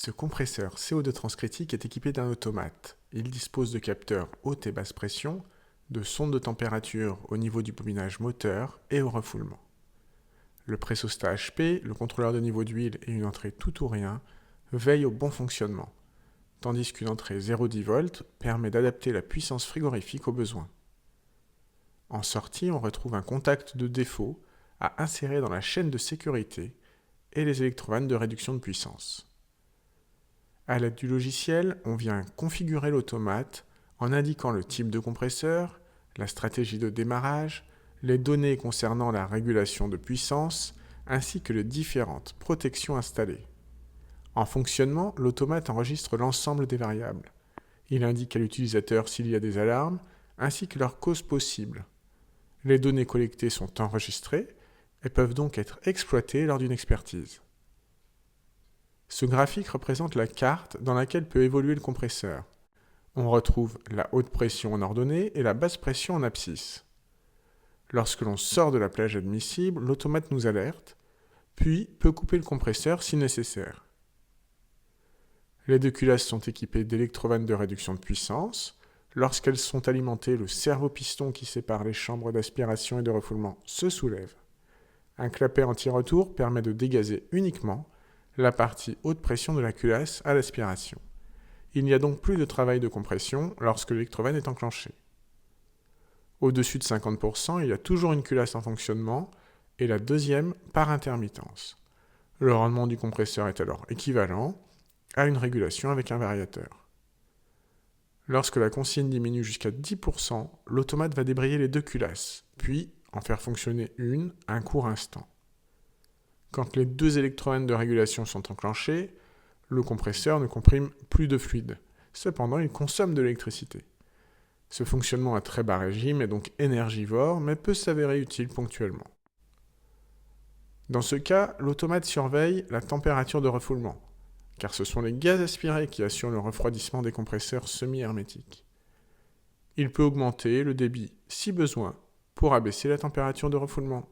Ce compresseur CO2 transcritique est équipé d'un automate. Il dispose de capteurs haute et basse pression, de sondes de température au niveau du bobinage moteur et au refoulement. Le pressostat HP, le contrôleur de niveau d'huile et une entrée tout ou rien veillent au bon fonctionnement, tandis qu'une entrée 0,10 volts permet d'adapter la puissance frigorifique aux besoins. En sortie, on retrouve un contact de défaut à insérer dans la chaîne de sécurité et les électrovannes de réduction de puissance. À l'aide du logiciel, on vient configurer l'automate en indiquant le type de compresseur, la stratégie de démarrage, les données concernant la régulation de puissance, ainsi que les différentes protections installées. En fonctionnement, l'automate enregistre l'ensemble des variables. Il indique à l'utilisateur s'il y a des alarmes, ainsi que leurs causes possibles. Les données collectées sont enregistrées et peuvent donc être exploitées lors d'une expertise. Ce graphique représente la carte dans laquelle peut évoluer le compresseur. On retrouve la haute pression en ordonnée et la basse pression en abscisse. Lorsque l'on sort de la plage admissible, l'automate nous alerte, puis peut couper le compresseur si nécessaire. Les deux culasses sont équipées d'électrovannes de réduction de puissance. Lorsqu'elles sont alimentées, le servo-piston qui sépare les chambres d'aspiration et de refoulement se soulève. Un clapet anti-retour permet de dégazer uniquement la partie haute pression de la culasse à l'aspiration. Il n'y a donc plus de travail de compression lorsque l'électrovanne est enclenchée. Au-dessus de 50%, il y a toujours une culasse en fonctionnement et la deuxième par intermittence. Le rendement du compresseur est alors équivalent à une régulation avec un variateur. Lorsque la consigne diminue jusqu'à 10%, l'automate va débrayer les deux culasses, puis en faire fonctionner une un court instant. Quand les deux électrovannes de régulation sont enclenchées, le compresseur ne comprime plus de fluide. Cependant, il consomme de l'électricité. Ce fonctionnement à très bas régime est donc énergivore, mais peut s'avérer utile ponctuellement. Dans ce cas, l'automate surveille la température de refoulement, car ce sont les gaz aspirés qui assurent le refroidissement des compresseurs semi-hermétiques. Il peut augmenter le débit si besoin pour abaisser la température de refoulement.